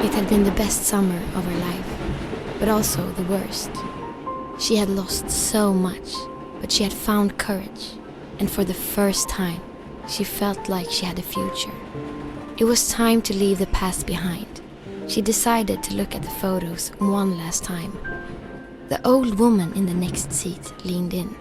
It had been the best summer of her life, but also the worst. She had lost so much, but she had found courage, and for the first time, she felt like she had a future. It was time to leave the past behind. She decided to look at the photos one last time. The old woman in the next seat leaned in.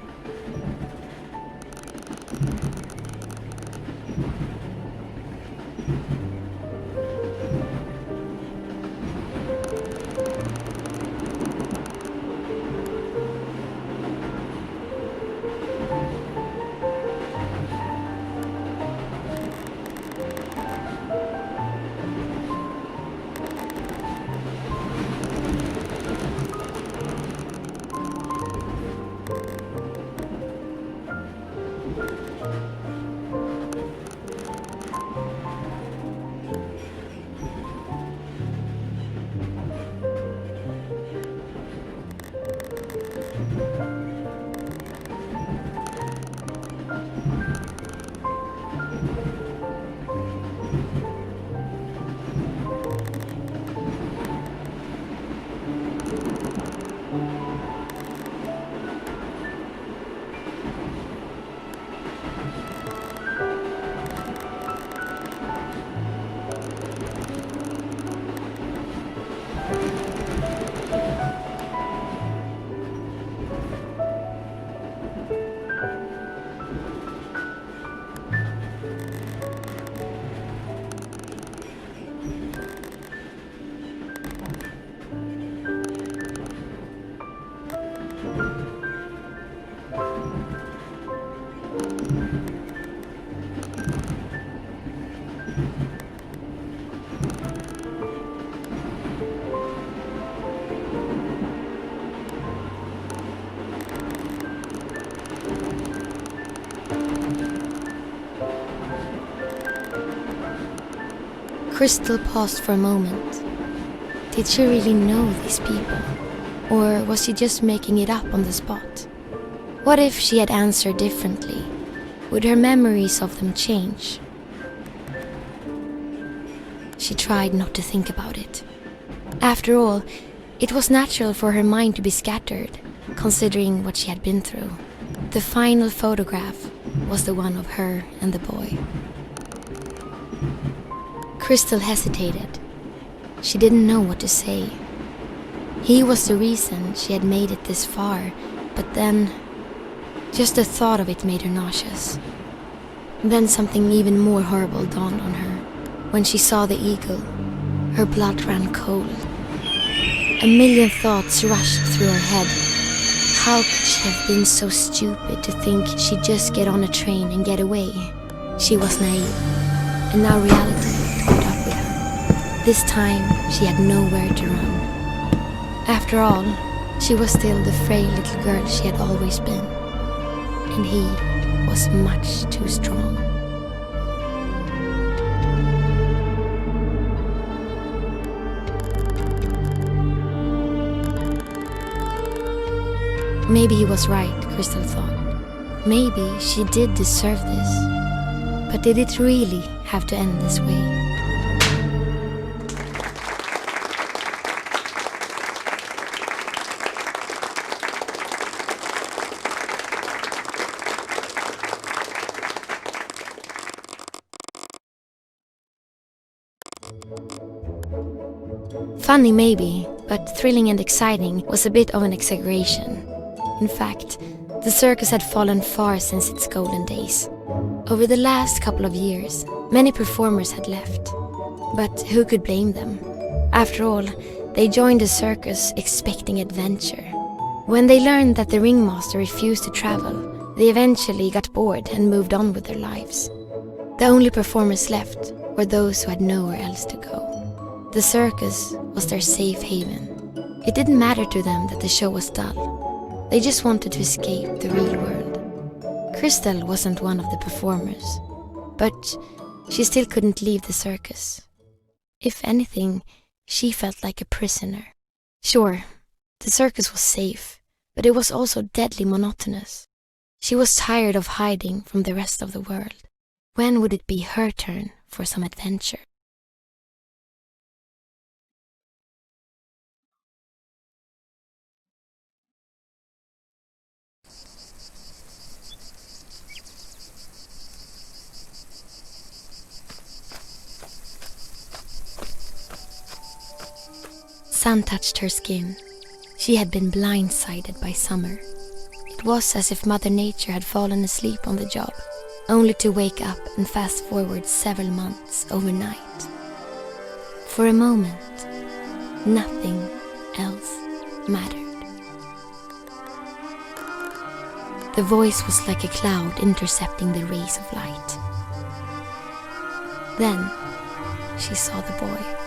Kristal paused for a moment. Did she really know these people? Or was she just making it up on the spot? What if she had answered differently? Would her memories of them change? She tried not to think about it. After all, it was natural for her mind to be scattered, considering what she had been through. The final photograph was the one of her and the boy. Kristal hesitated. She didn't know what to say. He was the reason she had made it this far, but then just the thought of it made her nauseous. Then something even more horrible dawned on her. When she saw the eagle, her blood ran cold. A million thoughts rushed through her head. How could she have been so stupid to think she'd just get on a train and get away? She was naive, and now reality caught up with her. This time, she had nowhere to run. After all, she was still the frail little girl she had always been. And he was much too strong. Maybe he was right, Kristal thought. Maybe she did deserve this. But did it really have to end this way? Funny maybe, but thrilling and exciting was a bit of an exaggeration. In fact, the circus had fallen far since its golden days. Over the last couple of years, many performers had left. But who could blame them? After all, they joined the circus expecting adventure. When they learned that the ringmaster refused to travel, they eventually got bored and moved on with their lives. The only performers left were those who had nowhere else to go. The circus was their safe haven. It didn't matter to them that the show was dull. They just wanted to escape the real world. Kristal wasn't one of the performers, but she still couldn't leave the circus. If anything, she felt like a prisoner. Sure, the circus was safe, but it was also deadly monotonous. She was tired of hiding from the rest of the world. When would it be her turn for some adventure? sun touched her skin, she had been blindsided by summer. It was as if Mother Nature had fallen asleep on the job, only to wake up and fast forward several months overnight. For a moment, nothing else mattered. The voice was like a cloud intercepting the rays of light. Then she saw the boy.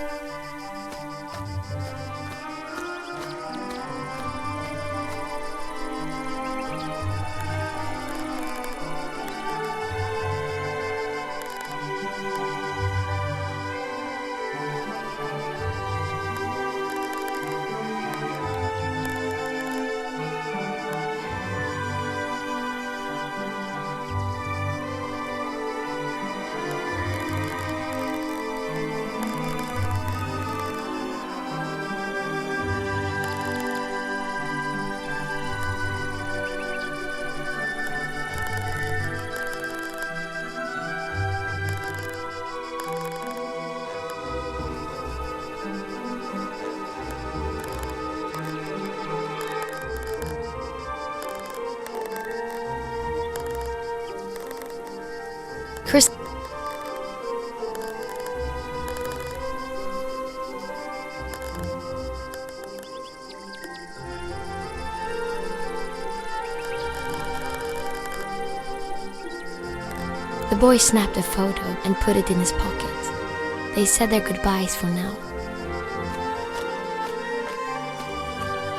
The boy snapped a photo and put it in his pocket. They said their goodbyes for now.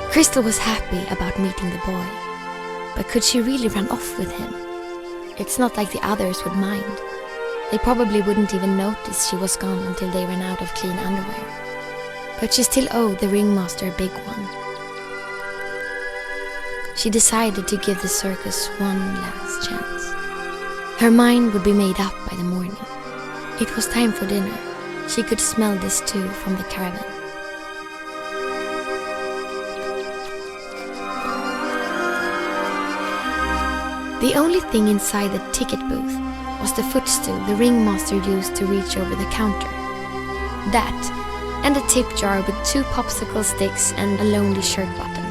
Kristal was happy about meeting the boy, but could she really run off with him? It's not like the others would mind. They probably wouldn't even notice she was gone until they ran out of clean underwear. But she still owed the ringmaster a big one. She decided to give the circus one last chance. Her mind would be made up by the morning. It was time for dinner. She could smell the stew from the caravan. The only thing inside the ticket booth was the footstool the ringmaster used to reach over the counter. That, and a tip jar with 2 popsicle sticks and a lonely shirt button.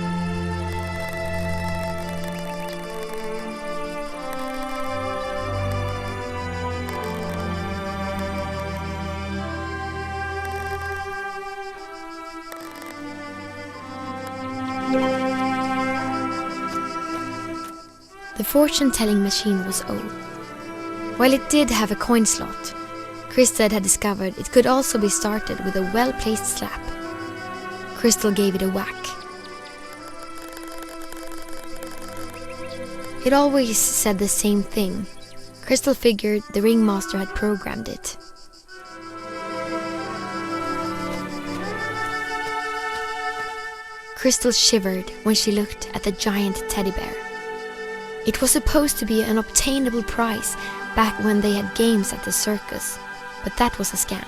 The fortune-telling machine was old. While it did have a coin slot, Kristal had discovered it could also be started with a well-placed slap. Kristal gave it a whack. It always said the same thing. Kristal figured the ringmaster had programmed it. Kristal shivered when she looked at the giant teddy bear. It was supposed to be an obtainable prize back when they had games at the circus, but that was a scam.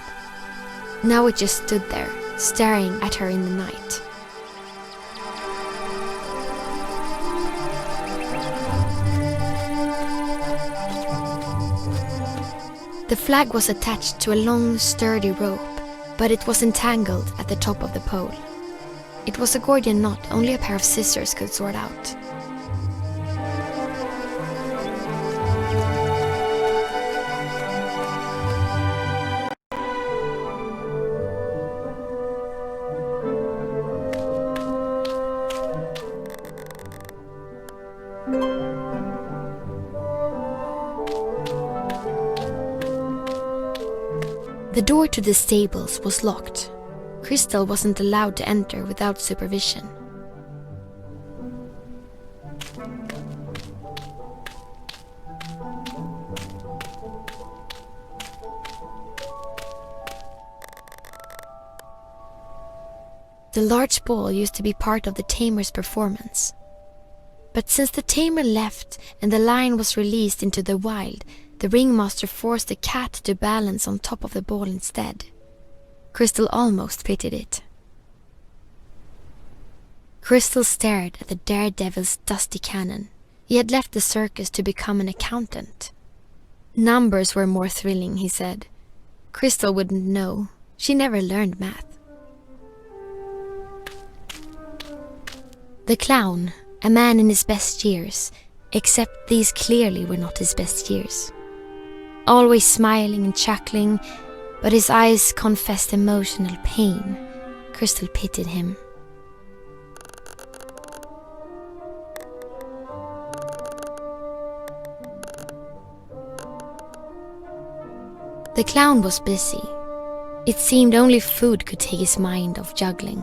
Now it just stood there, staring at her in the night. The flag was attached to a long, sturdy rope, but it was entangled at the top of the pole. It was a Gordian knot only a pair of scissors could sort out. The door to the stables was locked. Kristal wasn't allowed to enter without supervision. The large ball used to be part of the tamer's performance. But since the tamer left and the lion was released into the wild, the ringmaster forced the cat to balance on top of the ball instead. Kristal almost pitied it. Kristal stared at the daredevil's dusty cannon. He had left the circus to become an accountant. Numbers were more thrilling, he said. Kristal wouldn't know. She never learned math. The clown, a man in his best years, except these clearly were not his best years. Always smiling and chuckling, but his eyes confessed emotional pain. Kristal pitied him. The clown was busy. It seemed only food could take his mind off juggling.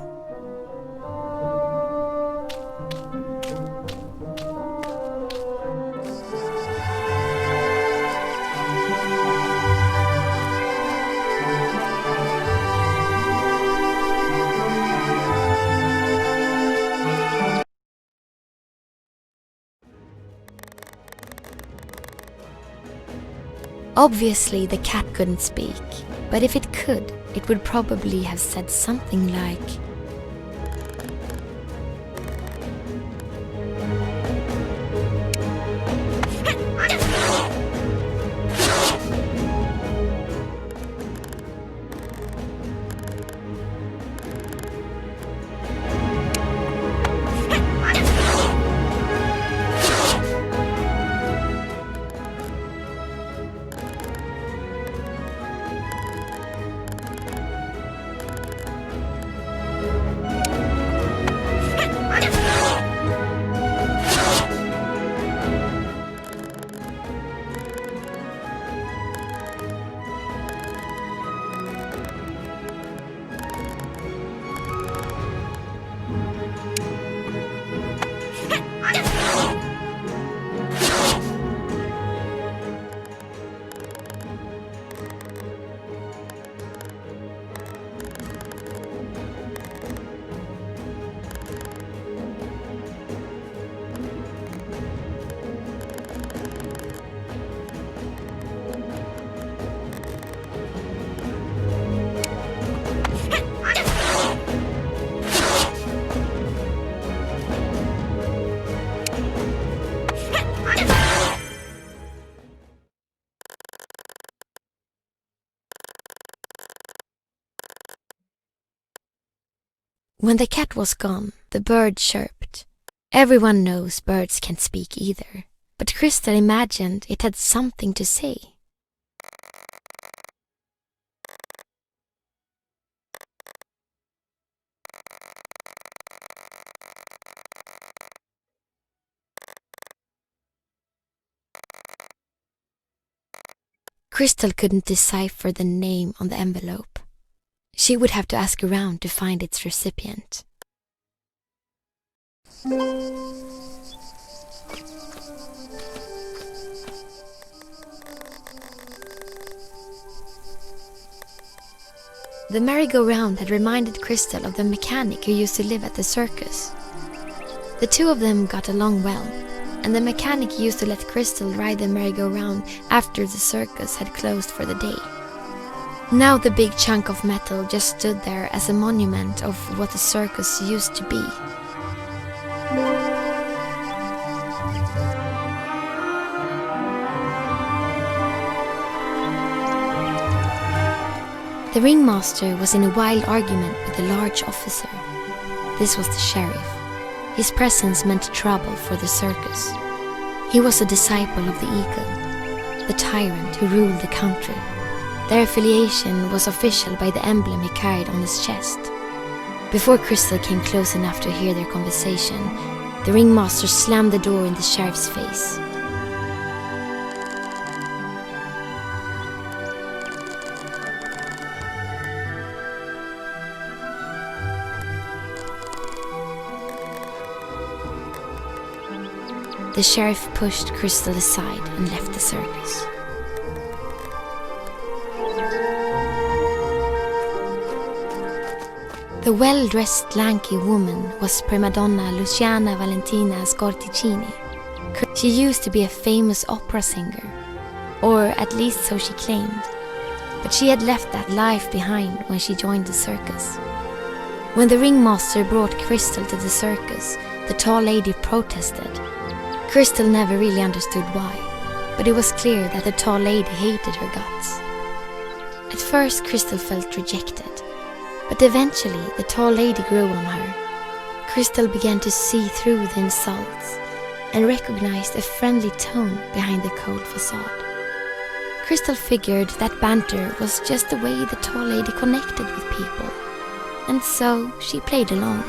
Obviously, the cat couldn't speak, but if it could, it would probably have said something like, When the cat was gone, the bird chirped. Everyone knows birds can't speak either, but Kristal imagined it had something to say. Kristal couldn't decipher the name on the envelope. She would have to ask around to find its recipient. The merry-go-round had reminded Kristal of the mechanic who used to live at the circus. The two of them got along well, and the mechanic used to let Kristal ride the merry-go-round after the circus had closed for the day. Now the big chunk of metal just stood there as a monument of what the circus used to be. The ringmaster was in a wild argument with a large officer. This was the sheriff. His presence meant trouble for the circus. He was a disciple of the eagle, the tyrant who ruled the country. Their affiliation was official by the emblem he carried on his chest. Before Kristal came close enough to hear their conversation, the ringmaster slammed the door in the sheriff's face. The sheriff pushed Kristal aside and left the circus. The well-dressed, lanky woman was primadonna Luciana Valentina Scorticini. She used to be a famous opera singer, or at least so she claimed, but she had left that life behind when she joined the circus. When the ringmaster brought Kristal to the circus, the tall lady protested. Kristal never really understood why, but it was clear that the tall lady hated her guts. At first, Kristal felt rejected, but eventually the tall lady grew on her. Kristal began to see through the insults and recognized a friendly tone behind the cold facade. Kristal figured that banter was just the way the tall lady connected with people, and so she played along.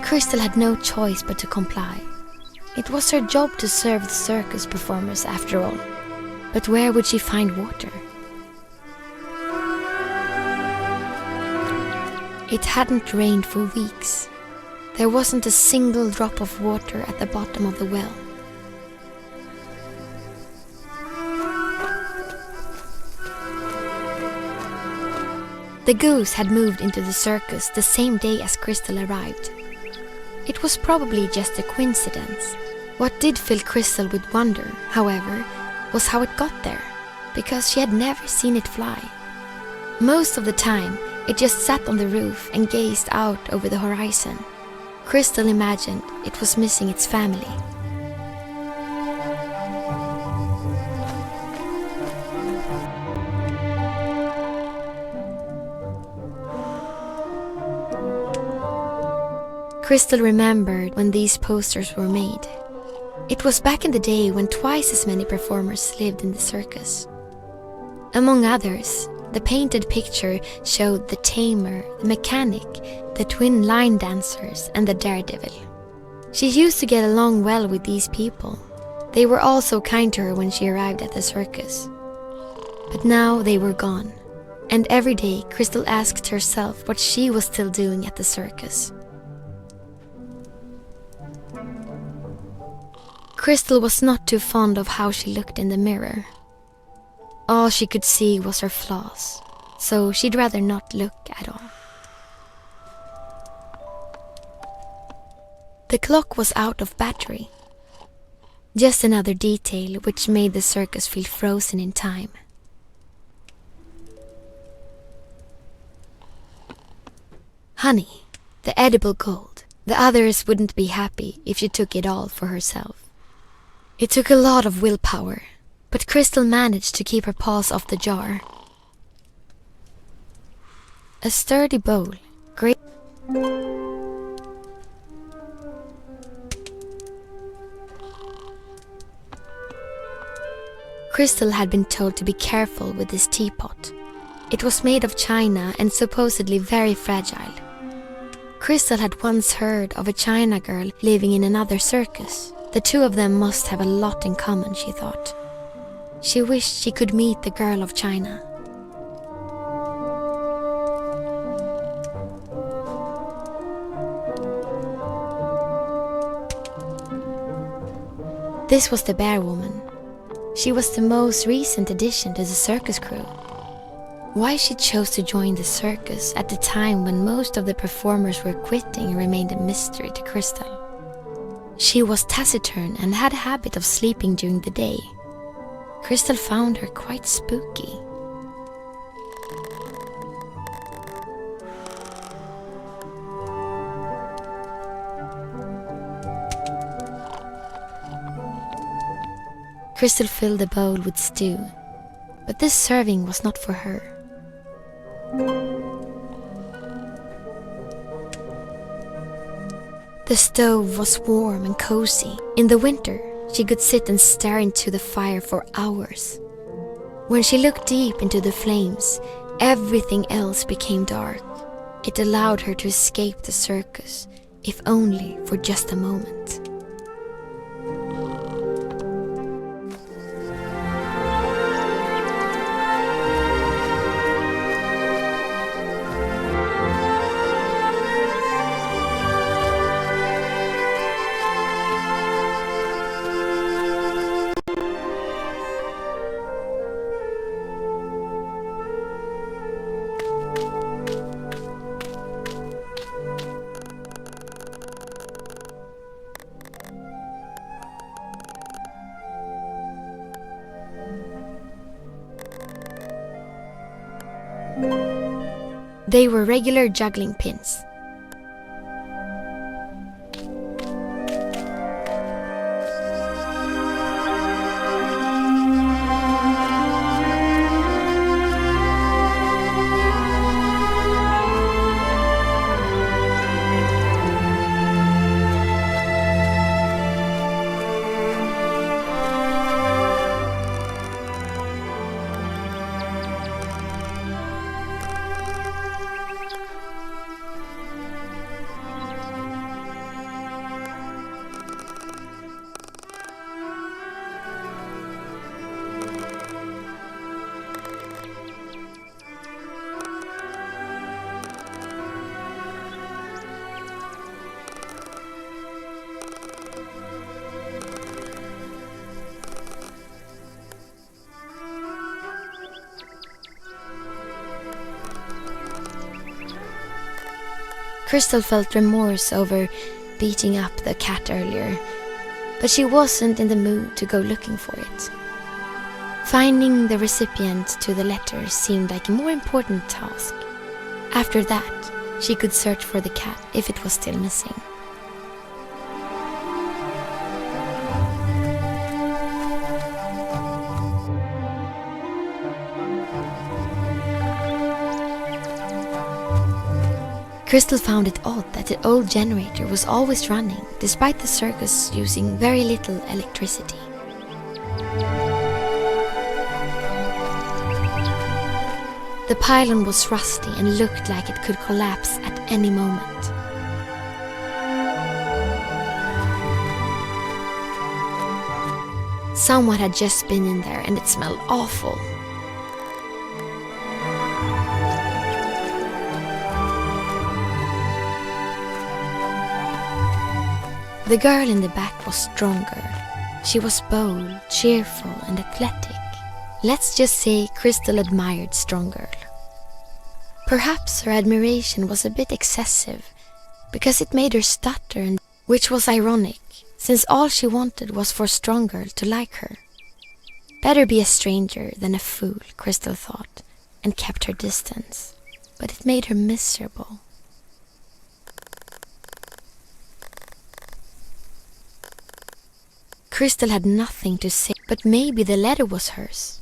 Kristal had no choice but to comply. It was her job to serve the circus performers after all. But where would she find water? It hadn't rained for weeks. There wasn't a single drop of water at the bottom of the well. The goose had moved into the circus the same day as Kristal arrived. It was probably just a coincidence. What did fill Kristal with wonder, however, was how it got there, because she had never seen it fly. Most of the time, it just sat on the roof and gazed out over the horizon. Kristal imagined it was missing its family. Kristal remembered when these posters were made. It was back in the day when twice as many performers lived in the circus. Among others, the painted picture showed the tamer, the mechanic, the twin line dancers, and the daredevil. She used to get along well with these people. They were all so kind to her when she arrived at the circus. But now they were gone, and every day Kristal asked herself what she was still doing at the circus. Kristal was not too fond of how she looked in the mirror. All she could see was her flaws, so she'd rather not look at all. The clock was out of battery. Just another detail which made the circus feel frozen in time. Honey, the edible gold. The others wouldn't be happy if she took it all for herself. It took a lot of willpower, but Kristal managed to keep her paws off the jar. A sturdy bowl, great. Kristal had been told to be careful with this teapot. It was made of china and supposedly very fragile. Kristal had once heard of a China girl living in another circus. The two of them must have a lot in common, she thought. She wished she could meet the girl of China. This was the bear woman. She was the most recent addition to the circus crew. Why she chose to join the circus at the time when most of the performers were quitting remained a mystery to Kristal. She was taciturn and had a habit of sleeping during the day. Kristal found her quite spooky. Kristal filled the bowl with stew, but this serving was not for her. The stove was warm and cozy. In the winter, she could sit and stare into the fire for hours. When she looked deep into the flames, everything else became dark. It allowed her to escape the circus, if only for just a moment. They were regular juggling pins. Kristal felt remorse over beating up the cat earlier, but she wasn't in the mood to go looking for it. Finding the recipient to the letter seemed like a more important task. After that, she could search for the cat if it was still missing. Kristal found it odd that the old generator was always running, despite the circus using very little electricity. The pylon was rusty and looked like it could collapse at any moment. Someone had just been in there and it smelled awful. The girl in the back was stronger. She was bold, cheerful, and athletic. Let's just say Kristal admired strong girl. Perhaps her admiration was a bit excessive, because it made her stutter, which was ironic, since all she wanted was for strong girl to like her. Better be a stranger than a fool, Kristal thought, and kept her distance. But it made her miserable. Kristal had nothing to say, but maybe the letter was hers.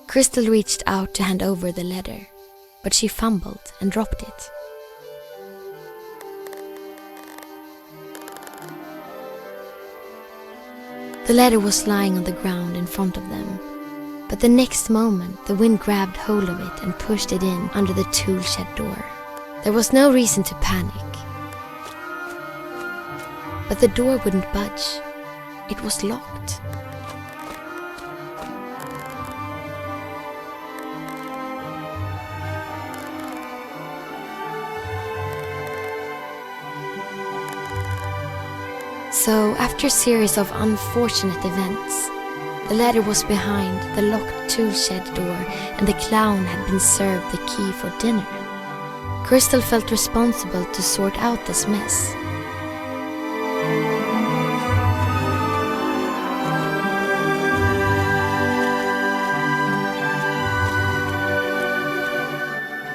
Kristal reached out to hand over the letter, but she fumbled and dropped it. The letter was lying on the ground in front of them, but the next moment the wind grabbed hold of it and pushed it in under the tool shed door. There was no reason to panic, but the door wouldn't budge. It was locked. So, after a series of unfortunate events, the letter was behind the locked tool shed door and the clown had been served the key for dinner. Kristal felt responsible to sort out this mess.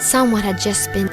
Someone had just been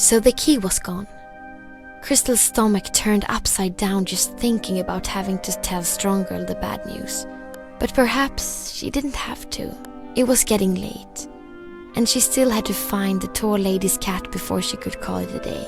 So the key was gone. Kristal's stomach turned upside down just thinking about having to tell Stronggirl the bad news. But perhaps she didn't have to. It was getting late, and she still had to find the tall lady's cat before she could call it a day.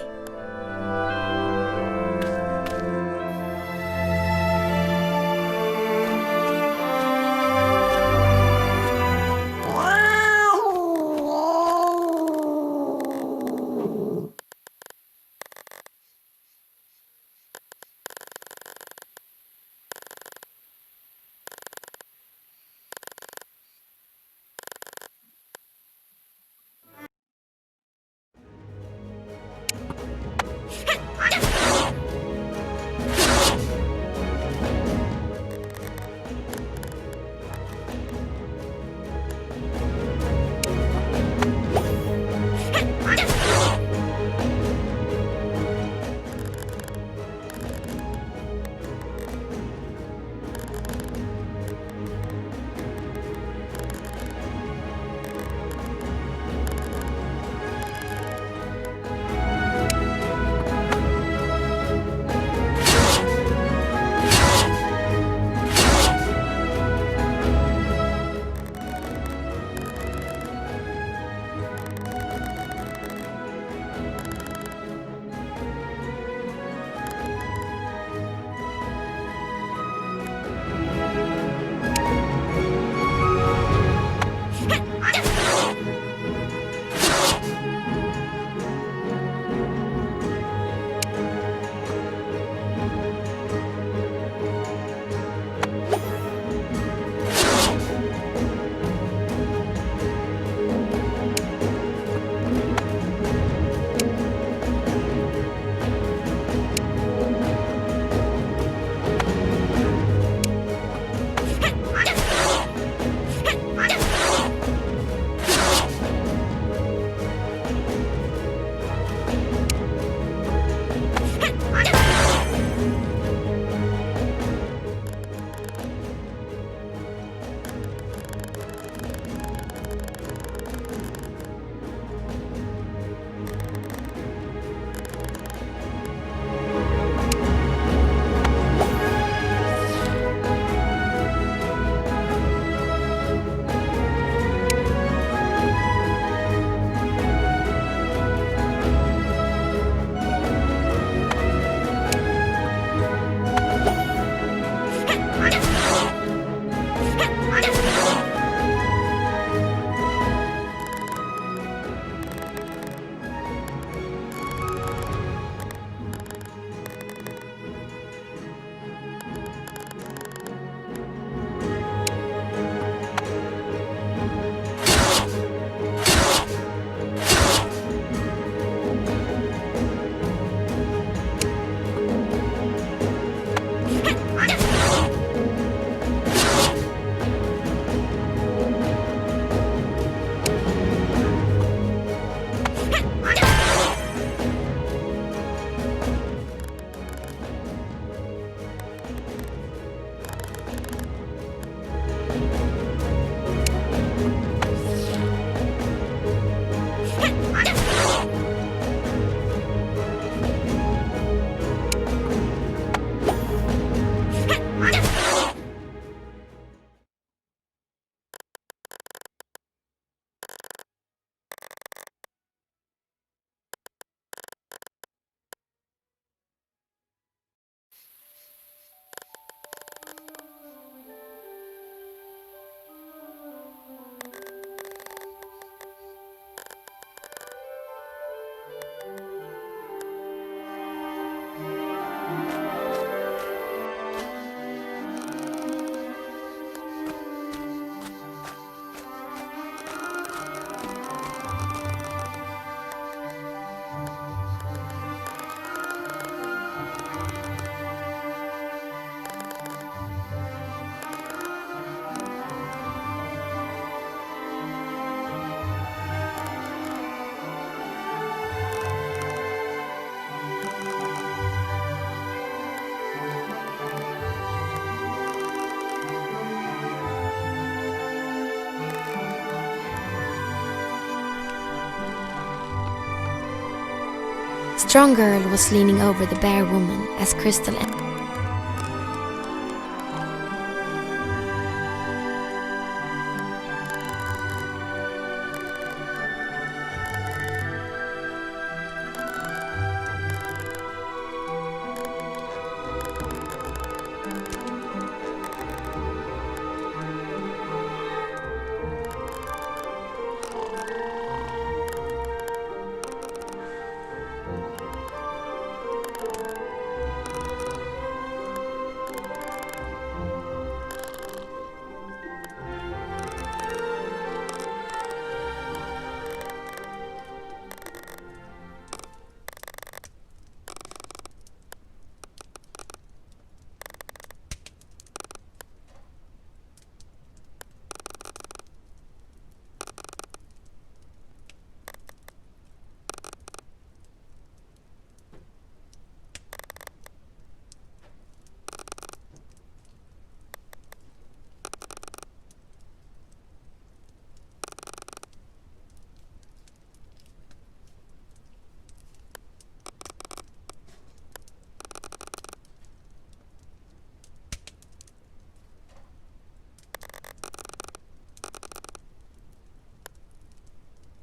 Strong Girl was leaning over the bear woman as Kristal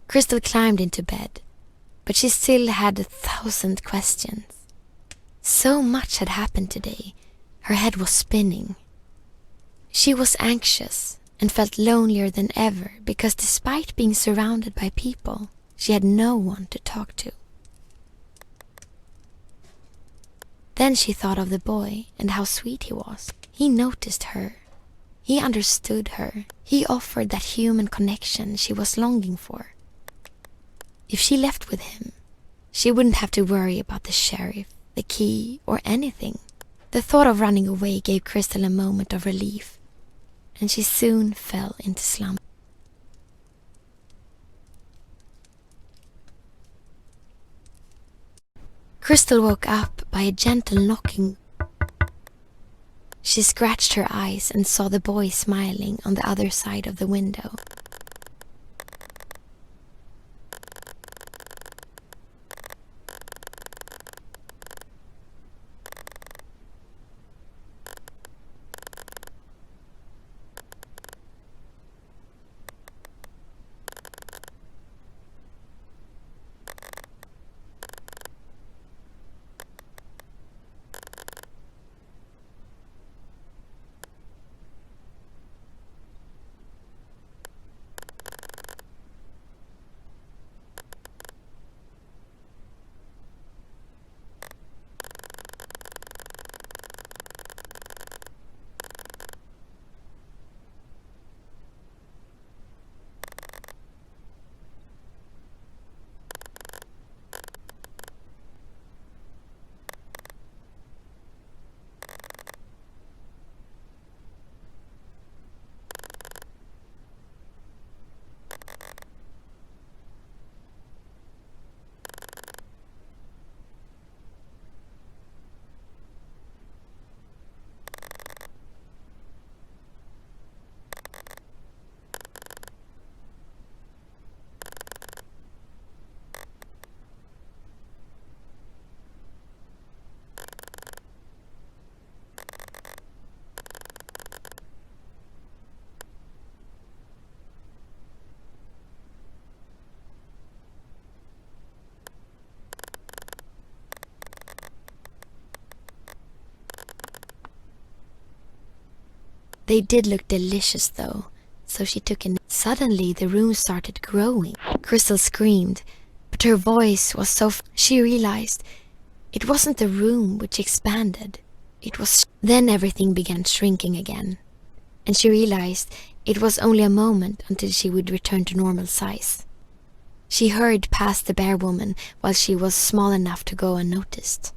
Kristal climbed into bed, but she still had 1,000 questions. So much had happened today, her head was spinning. She was anxious and felt lonelier than ever because despite being surrounded by people, she had no one to talk to. Then she thought of the boy and how sweet he was. He noticed her. He understood her. He offered that human connection she was longing for. If she left with him, she wouldn't have to worry about the sheriff, the key, or anything. The thought of running away gave Kristal a moment of relief, and she soon fell into slumber. Kristal woke up by a gentle knocking. She scratched her eyes and saw the boy smiling on the other side of the window. They did look delicious though, so she took a nip. Suddenly the room started growing. Kristal screamed, but her voice was so she realized it wasn't the room which expanded. It was then everything began shrinking again, and she realized it was only a moment until she would return to normal size. She hurried past the bear woman while she was small enough to go unnoticed.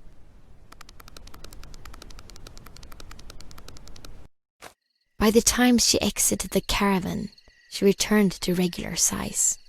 By the time she exited the caravan, she returned to regular size.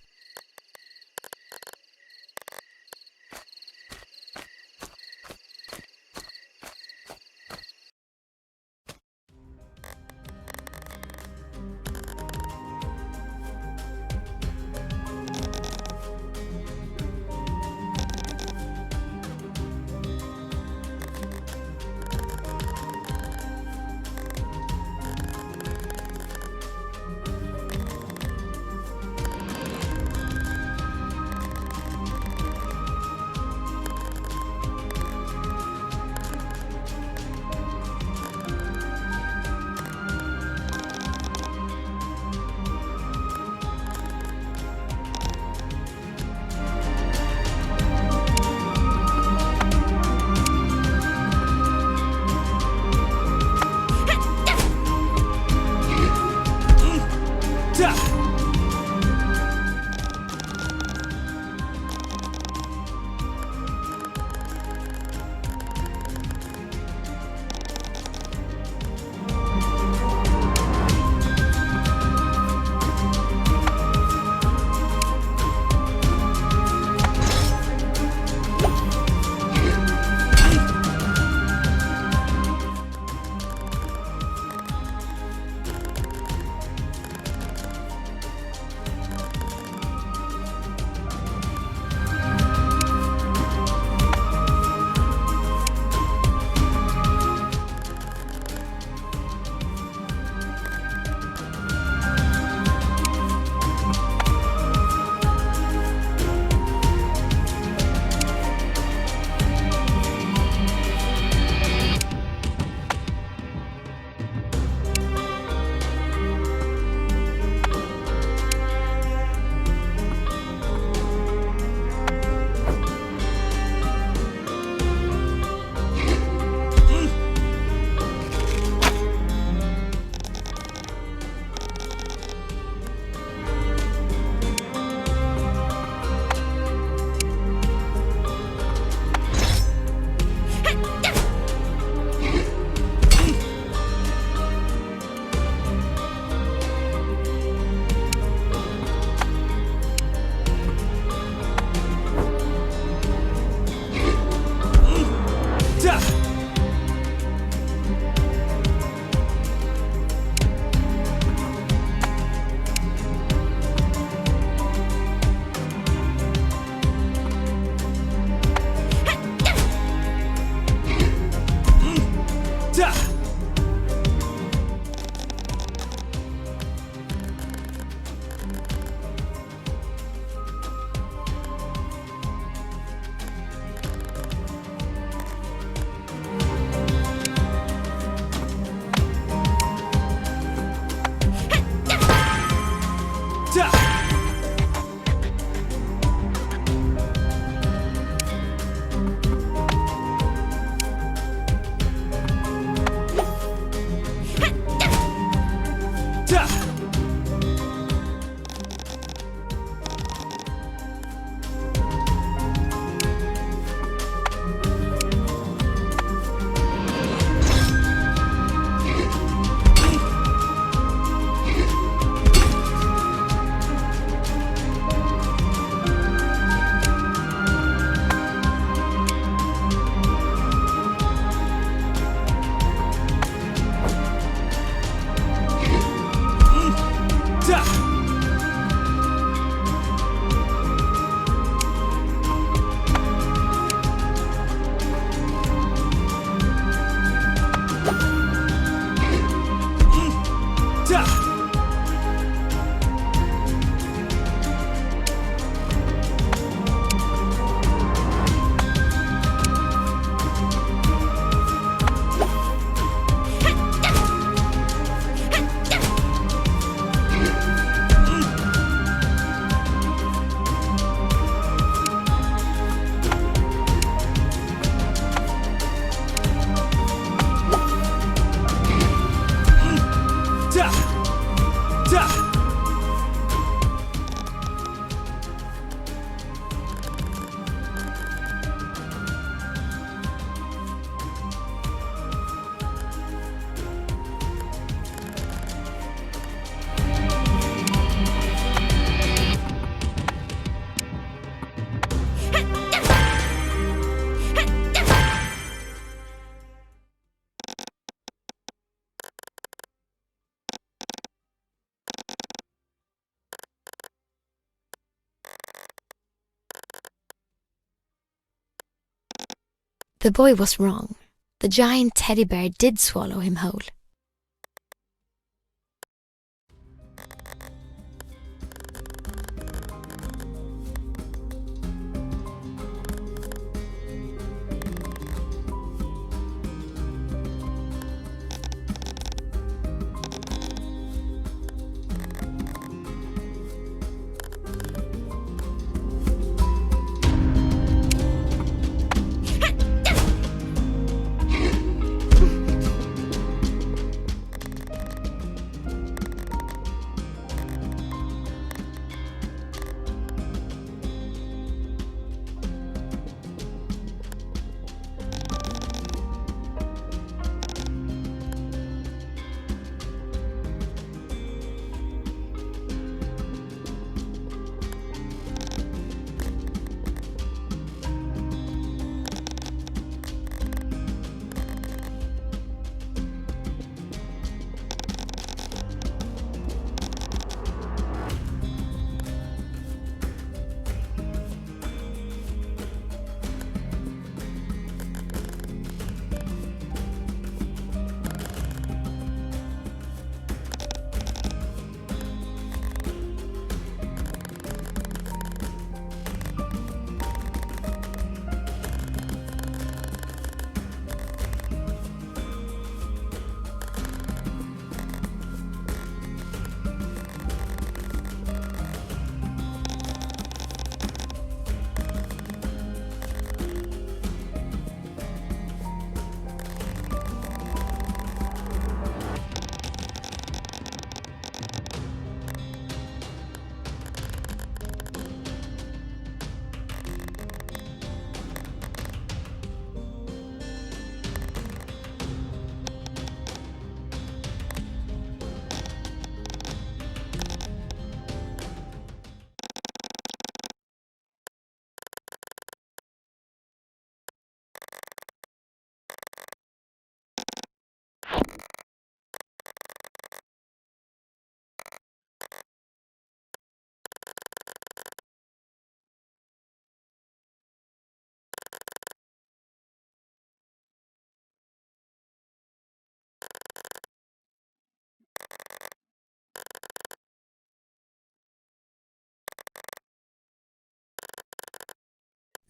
The boy was wrong. The giant teddy bear did swallow him whole.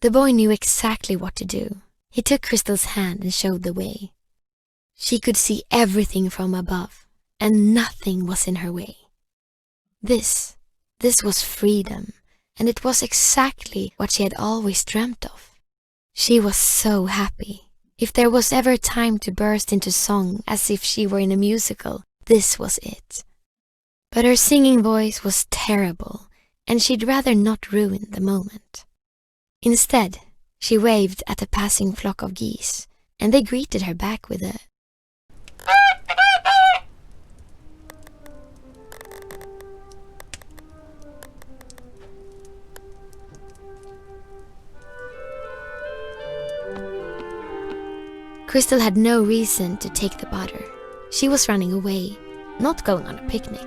The boy knew exactly what to do. He took Kristal's hand and showed the way. She could see everything from above, and nothing was in her way. This was freedom, and it was exactly what she had always dreamt of. She was so happy. If there was ever time to burst into song as if she were in a musical, this was it. But her singing voice was terrible, and she'd rather not ruin the moment. Instead, she waved at a passing flock of geese, and they greeted her back with a Kristal had no reason to take the butter. She was running away, not going on a picnic.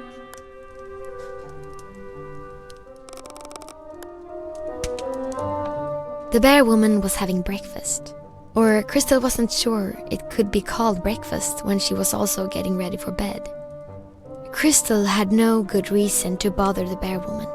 The bear woman was having breakfast, or Kristal wasn't sure it could be called breakfast when she was also getting ready for bed. Kristal had no good reason to bother the bear woman.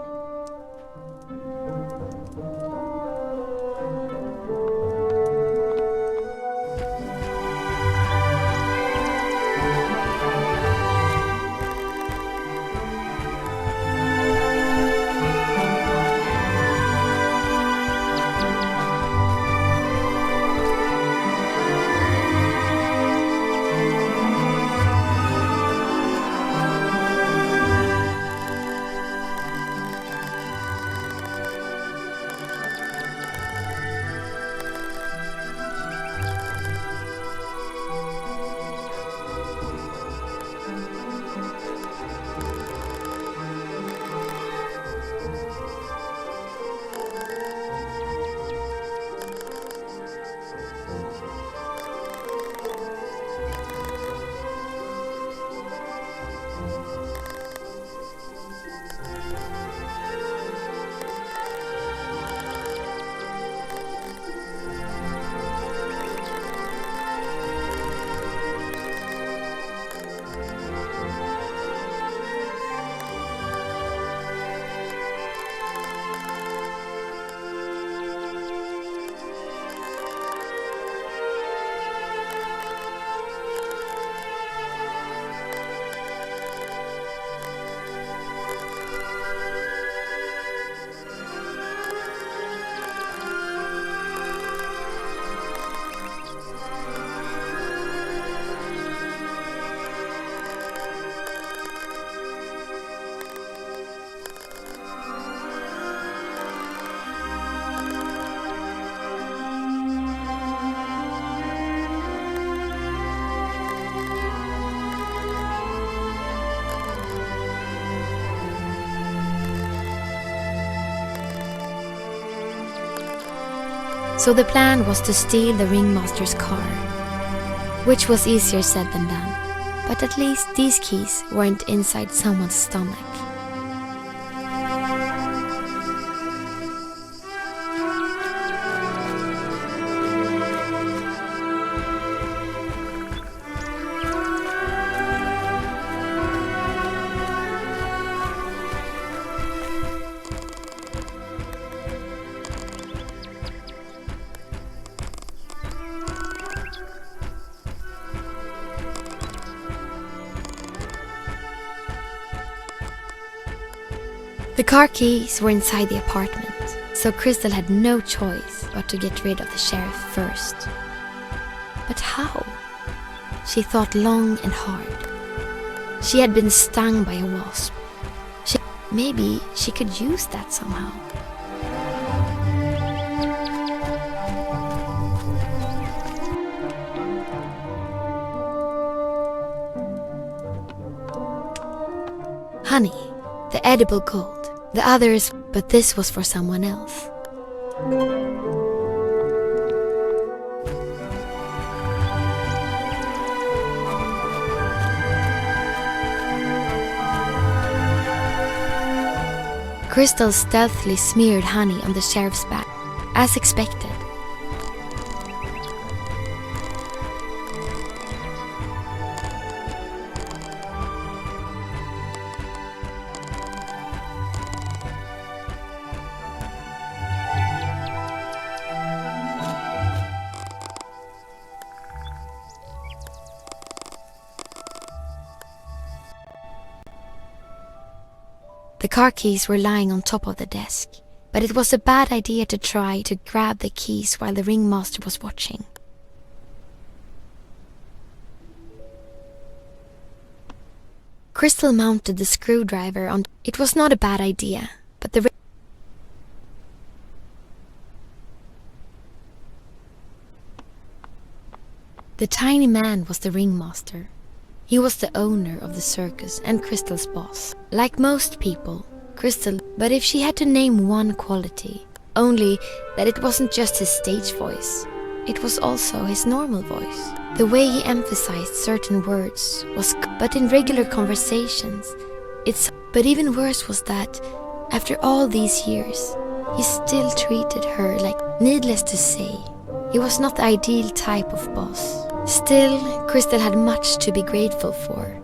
So the plan was to steal the ringmaster's car, which was easier said than done. But at least these keys weren't inside someone's stomach. The car keys were inside the apartment, so Kristal had no choice but to get rid of the sheriff first. But how? She thought long and hard. She had been stung by a wasp. Maybe she could use that somehow. Honey, the edible gold. The others, but this was for someone else. Kristal stealthily smeared honey on the sheriff's back, as expected. The car keys were lying on top of the desk, but it was a bad idea to try to grab the keys while the ringmaster was watching. Kristal mounted the screwdriver on. It was not a bad idea, but the tiny man was the ringmaster. He was the owner of the circus and Kristal's boss. Like most people, Kristal, but if she had to name one quality, only that it wasn't just his stage voice, it was also his normal voice. The way he emphasized certain words was, but in regular conversations, but even worse was that, after all these years, he still treated her like, needless to say, he was not the ideal type of boss. Still, Kristal had much to be grateful for.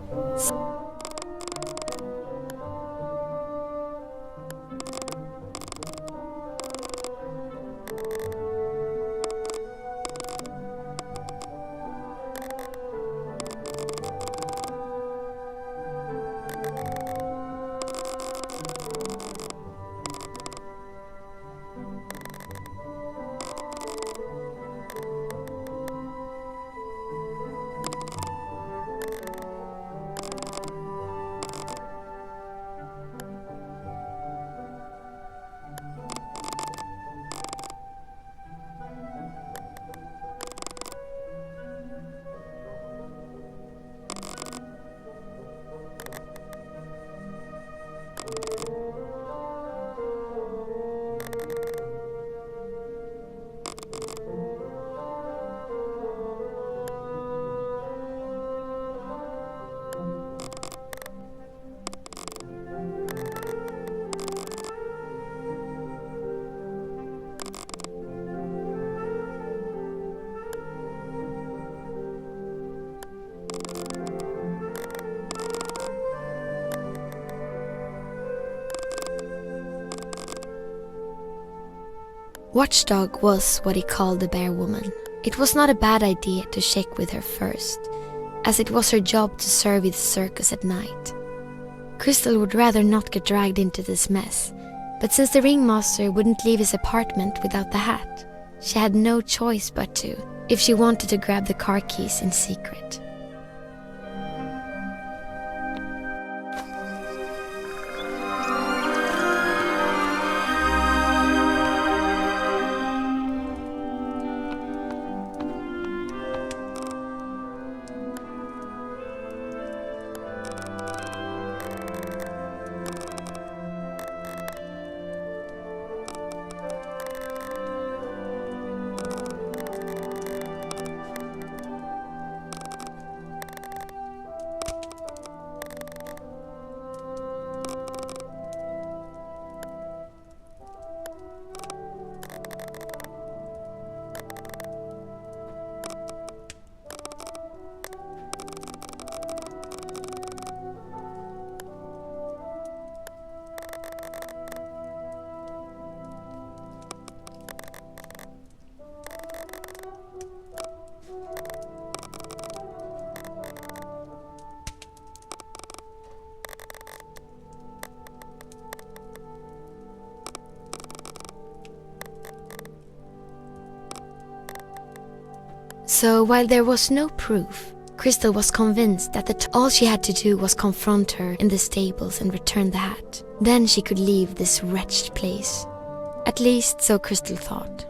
Watchdog was what he called the bear woman. It was not a bad idea to check with her first, as it was her job to survey the circus at night. Kristal would rather not get dragged into this mess, but since the ringmaster wouldn't leave his apartment without the hat, she had no choice but to, if she wanted to grab the car keys in secret. So while there was no proof, Kristal was convinced that all she had to do was confront her in the stables and return the hat. Then she could leave this wretched place. At least so Kristal thought.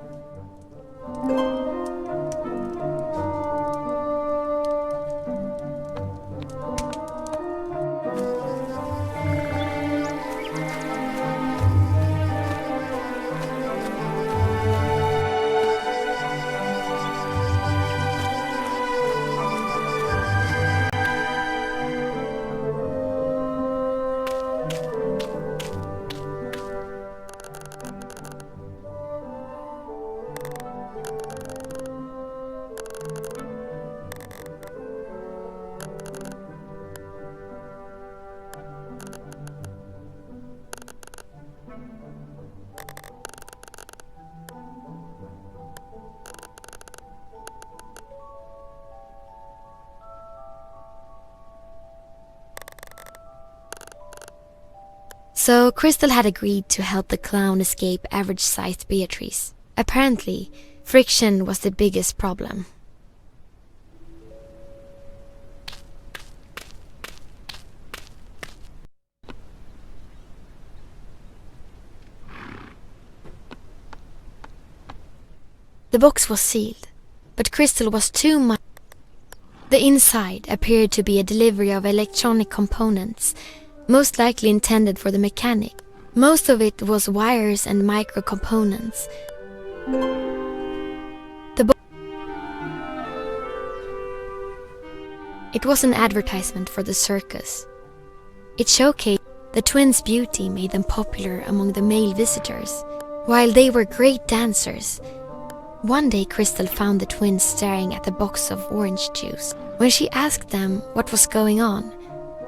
So Kristal had agreed to help the clown escape average-sized Beatrice. Apparently, friction was the biggest problem. The box was sealed, but Kristal was too much. The inside appeared to be a delivery of electronic components, most likely intended for the mechanic. Most of it was wires and micro components. It was an advertisement for the circus. It showcased the twins' beauty made them popular among the male visitors, while they were great dancers. One day Kristal found the twins staring at the box of orange juice. When she asked them what was going on,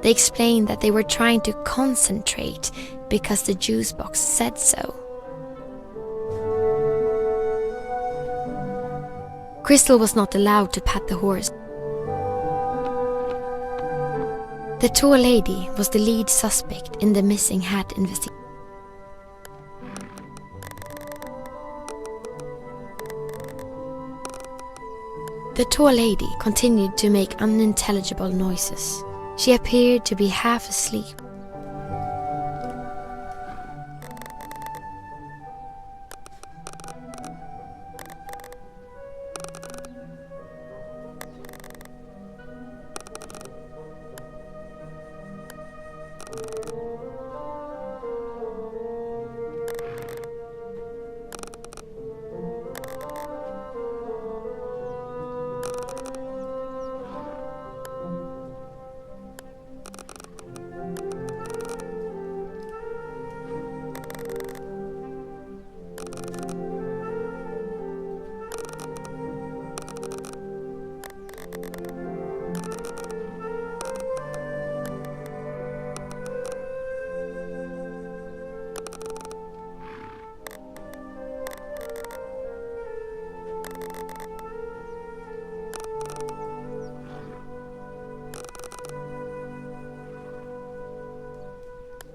they explained that they were trying to concentrate because the juice box said so. Kristal was not allowed to pat the horse. The tall lady was the lead suspect in the missing hat investigation. The tall lady continued to make unintelligible noises. She appeared to be half asleep.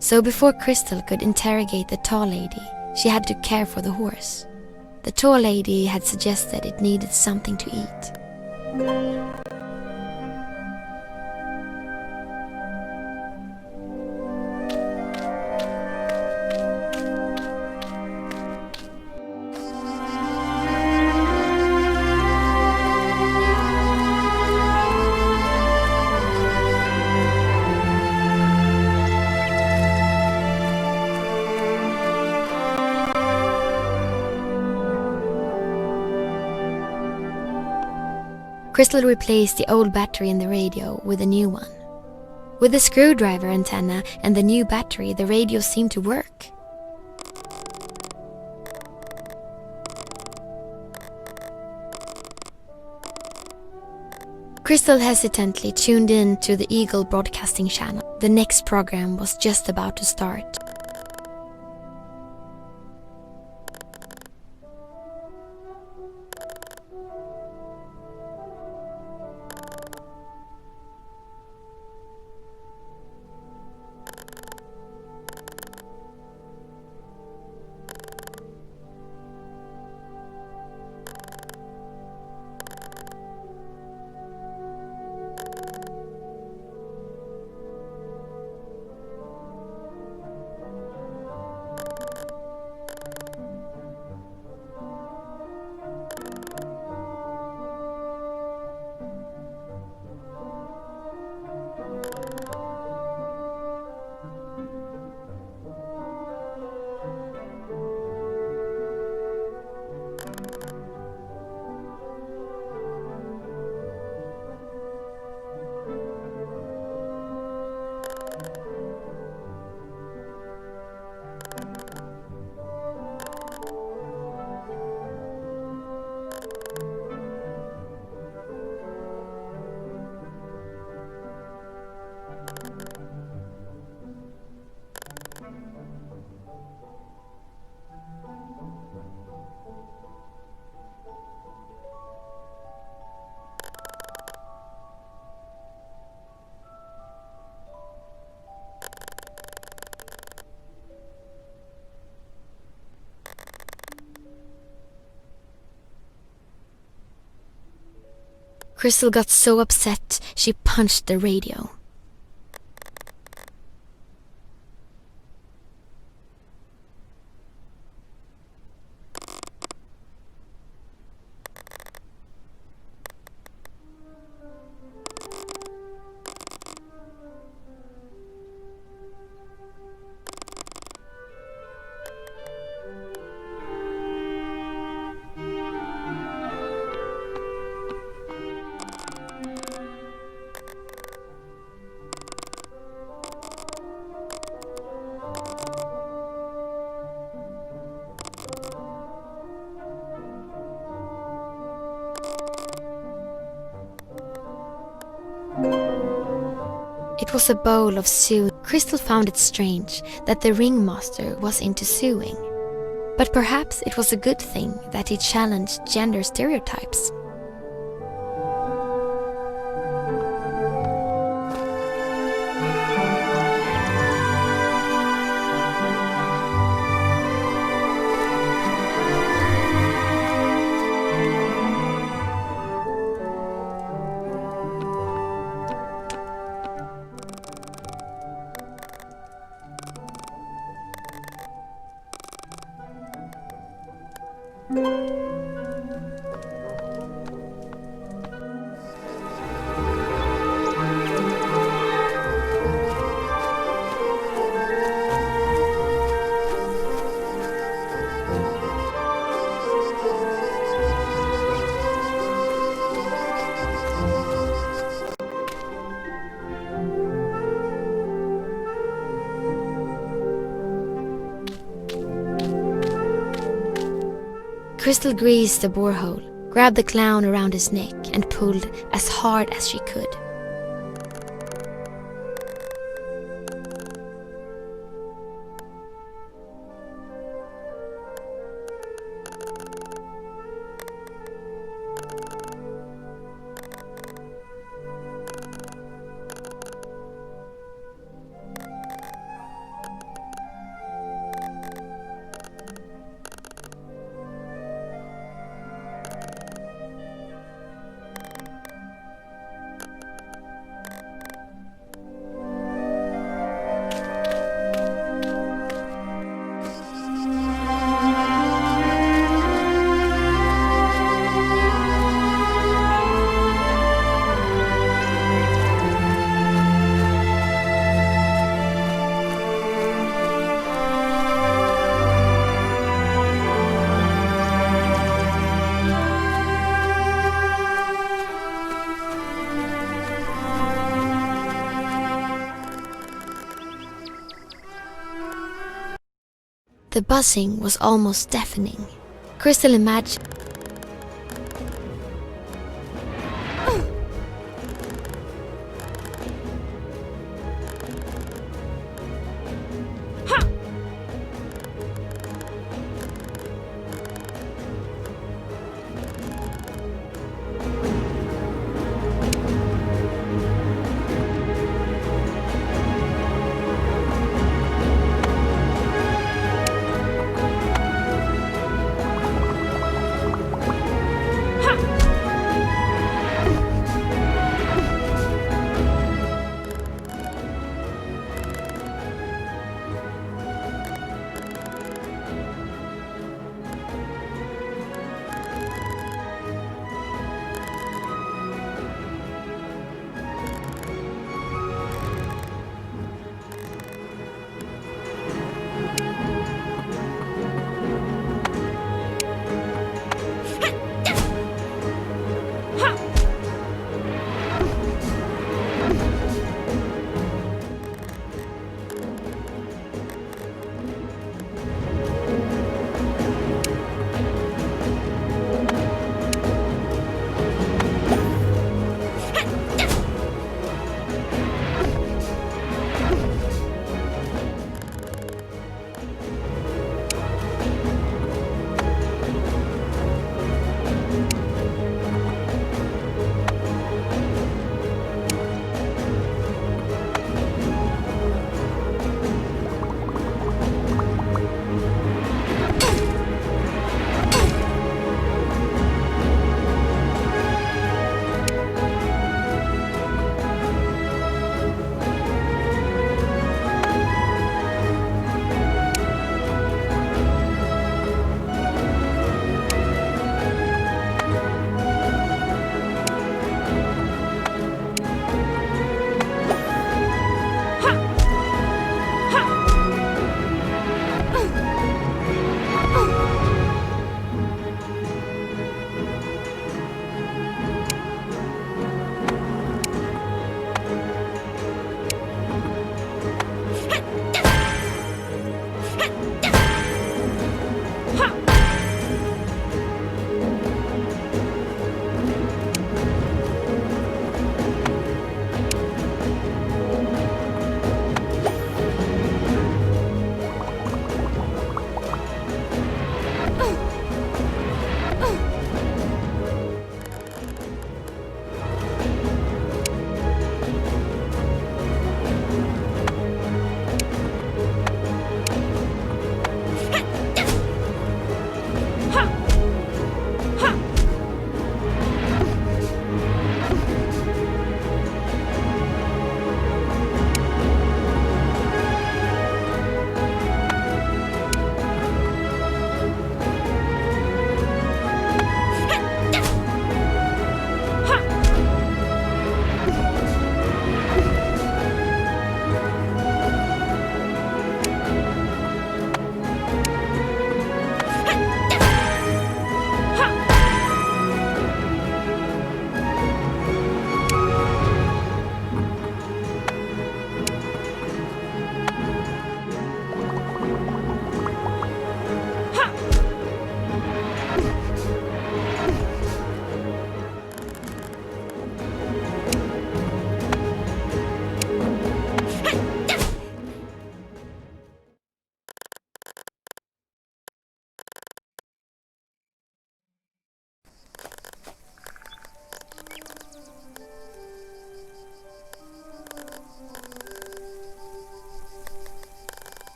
So before Kristal could interrogate the tall lady, she had to care for the horse. The tall lady had suggested it needed something to eat. Kristal replaced the old battery in the radio with a new one. With the screwdriver antenna and the new battery, the radio seemed to work. Kristal hesitantly tuned in to the Eagle broadcasting channel. The next program was just about to start. Kristal got so upset she punched the radio. It was a bowl of soup. Kristal found it strange that the ringmaster was into suing. But perhaps it was a good thing that he challenged gender stereotypes. Kristal greased the borehole, grabbed the clown around his neck and pulled as hard as she could. The buzzing was almost deafening. Kristal imagined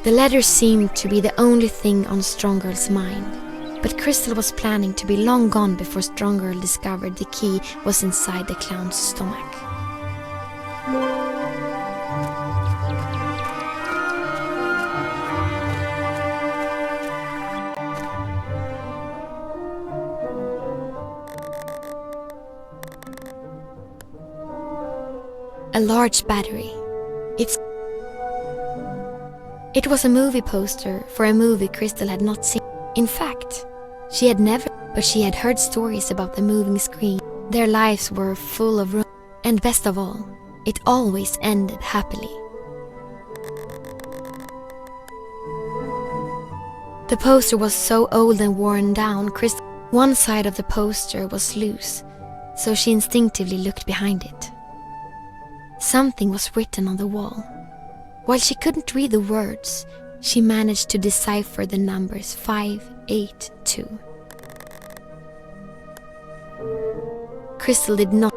The letter seemed to be the only thing on Stronggirl's mind, but Kristal was planning to be long gone before Stronggirl discovered the key was inside the clown's stomach. A large battery. It was a movie poster for a movie Kristal had not seen. In fact, she had never, but she had heard stories about the moving screen. Their lives were full of and best of all, it always ended happily. The poster was so old and worn down, one side of the poster was loose, so she instinctively looked behind it. Something was written on the wall. While she couldn't read the words, she managed to decipher the numbers 582. Kristal did not.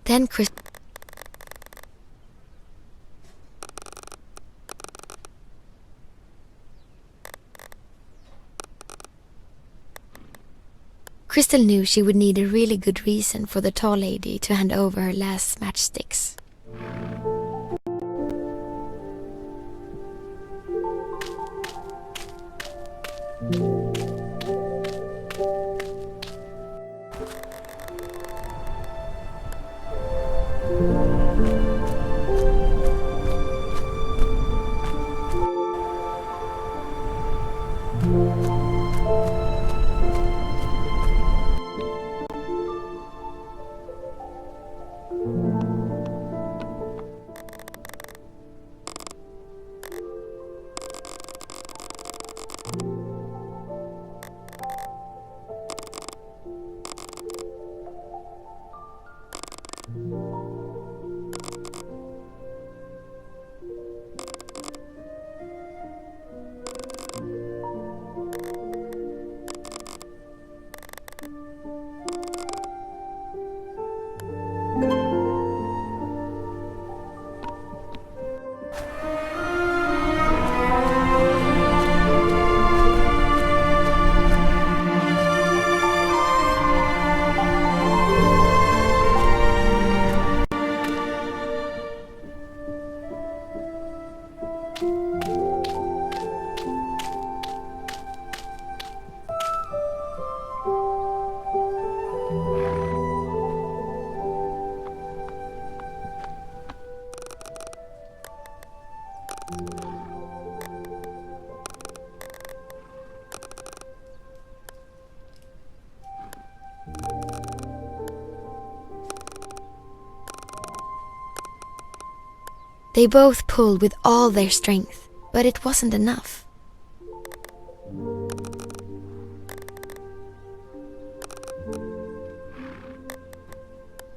Then Kristal knew she would need a really good reason for the tall lady to hand over her last matchsticks. They both pulled with all their strength, but it wasn't enough.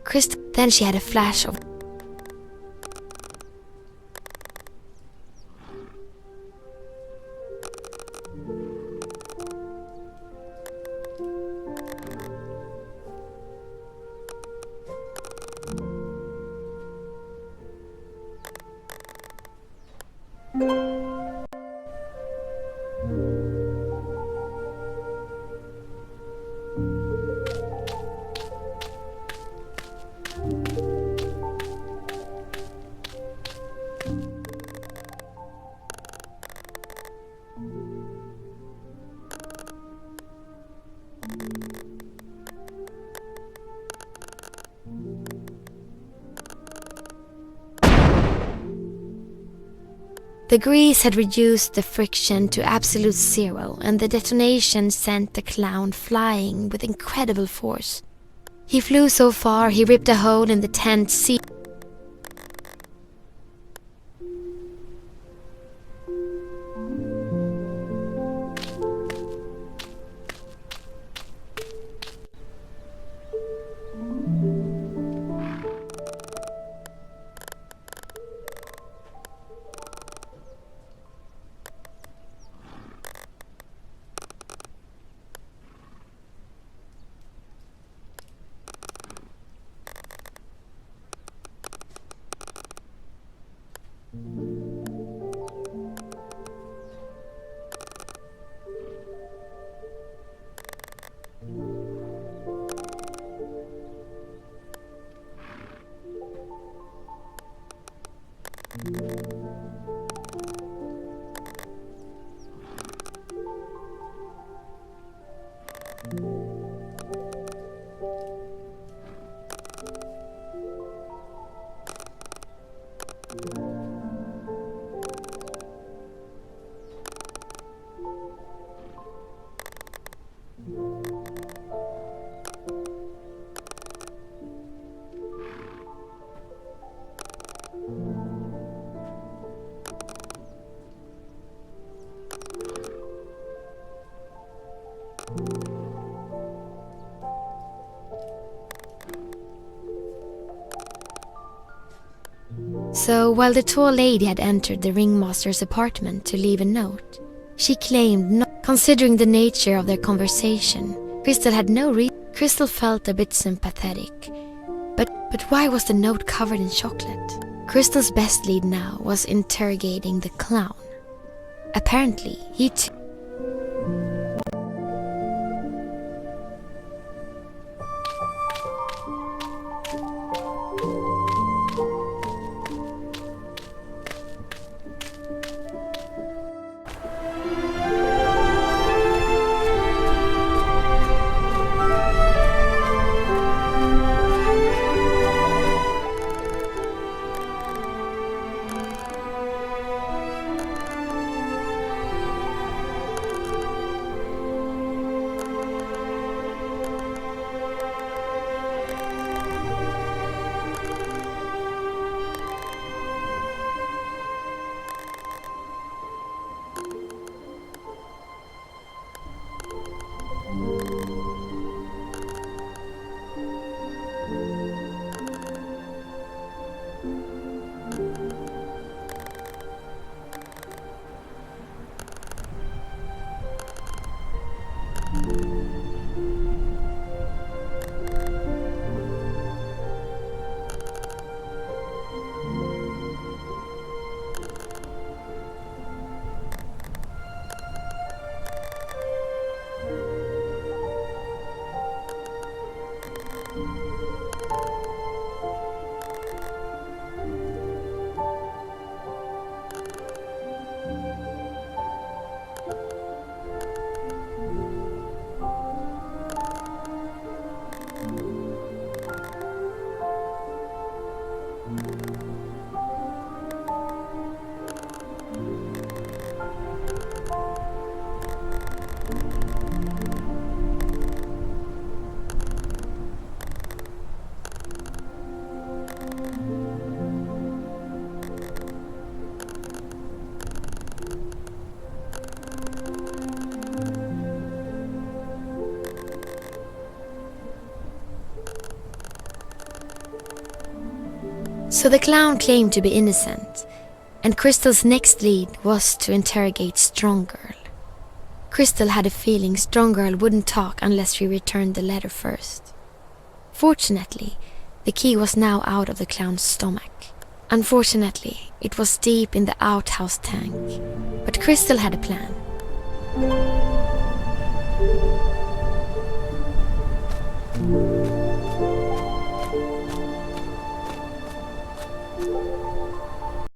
Kristal, then she had a flash of the grease had reduced the friction to absolute zero, and the detonation sent the clown flying with incredible force. He flew so far he ripped a hole in the tent ceiling. So while the tall lady had entered the ringmaster's apartment to leave a note, she claimed not considering the nature of their conversation. Kristal had no reason. Kristal felt a bit sympathetic. But why was the note covered in chocolate? Kristal's best lead now was interrogating the clown. Apparently, he too So the clown claimed to be innocent, and Kristal's next lead was to interrogate Strong Girl. Kristal had a feeling Strong Girl wouldn't talk unless she returned the letter first. Fortunately, the key was now out of the clown's stomach. Unfortunately, it was deep in the outhouse tank, but Kristal had a plan.